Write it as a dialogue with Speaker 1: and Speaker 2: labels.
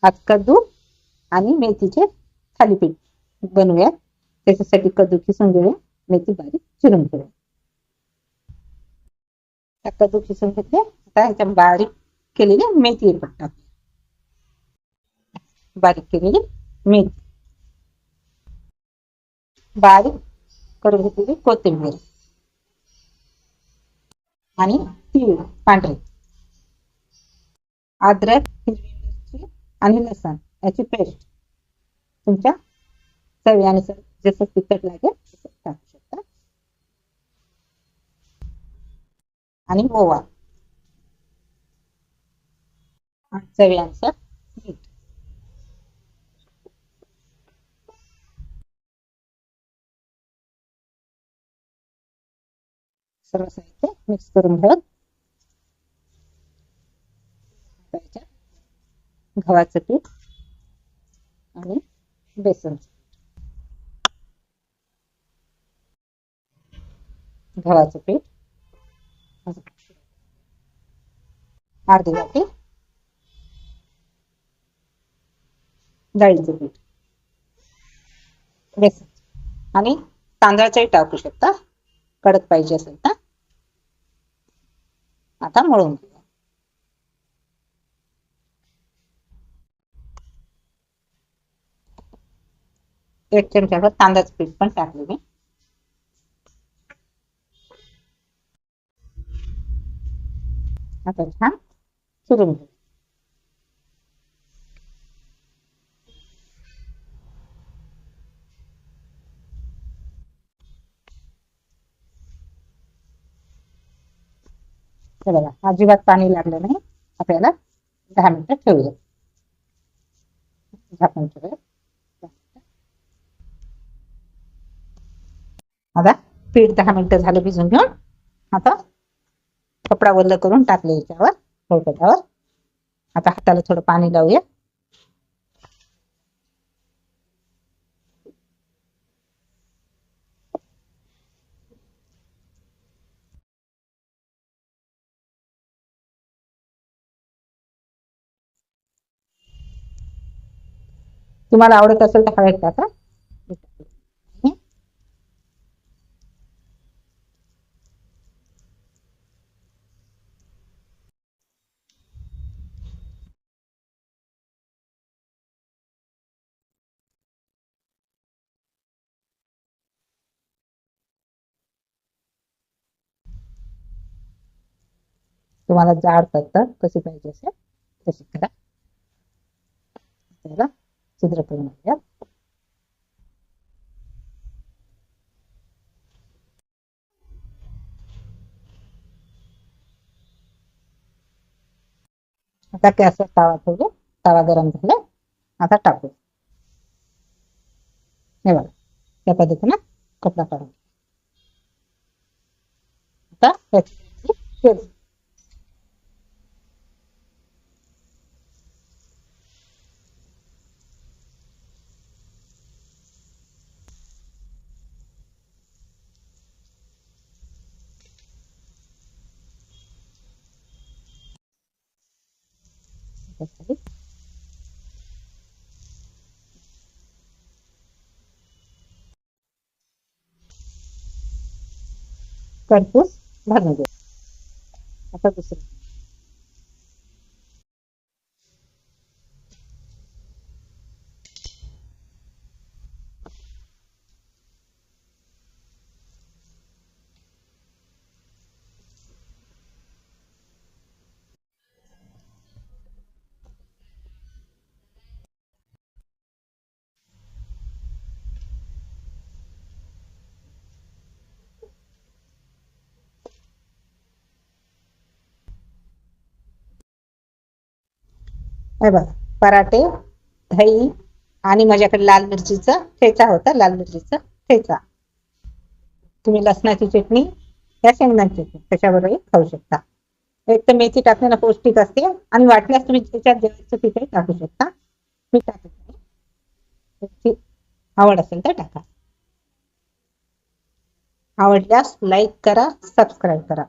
Speaker 1: आज कद्दू आणि मेथीचे थालीपीठ बनवूया. त्याच्यासाठी कद्दू किसून घेऊया, मेथी बारीक चिरून घेऊया. कद्दू किसून घेतले. आता ह्याच्या बारीक केलेली मेथी टाकूया. बारीक केलेली मेथी, बारीक करून घेतलेली कोथिंबीर आणि तीळ पांढरे, अद्रक, हिरवी मिरची आणि लसण याची पेस्ट तुमच्या चवीनुसार जसं तिखट लागेल तसं टाकू शकता. आणि ओवा चवीनुसार मीठ. सर्व साहित्य मिक्स करून घेऊन गव्हाचं पीठ आणि बेसन, गव्हाचं पीठ अर्धी वाटी, डाळीचं पीठ, बेसन आणि तांदळाचंही टाकू शकता कडक पाहिजे असेल तर. आता मळून घेऊया. एक चमच्यावर तांदळाचं पीठ पण टाकले मी. आता छान चुरून घेऊ. बघा अजिबात पाणी लागलं नाही. आपल्याला 10 मिनिटं ठेवूया. झाकून ठेवूया. आता पीठ 10 मिनिटं झालं भिजून घेऊन आता कपडा वल्ल करून टाकले याच्यावर पोळपाटावर. आता हाताला थोडं पाणी लावूया. तुम्हाला आवडत असेल तर हळद टाका. तुम्हाला जाड पत्ता कशी पाहिजे असेल तशी करा. त्याला छिद्र करून घ्या. आता गॅसवर तवा ठेवले. तवा गरम झाला. आता टाकू. हे बघा त्या पद्धतीने कपडा काढून आता खरपूस भाजून घ्या. आता दुसरं हे बघा पराठे, दही आणि माझ्याकडे लाल मिरचीचा ठेचा होता. लाल मिरचीचा ठेचा. तुम्ही लसणाची चटणी या शेंगदाण्याची चटणी कशाबरोबर खाऊ शकता. एक तर मेथी टाकण्याला पौष्टिक असते आणि वाटल्यास तुम्ही त्याच्यात जेवायचं पीठही टाकू शकता. मी टाकत नाही. आवड असेल तर टाका. आवडल्यास लाईक करा, सबस्क्राईब करा.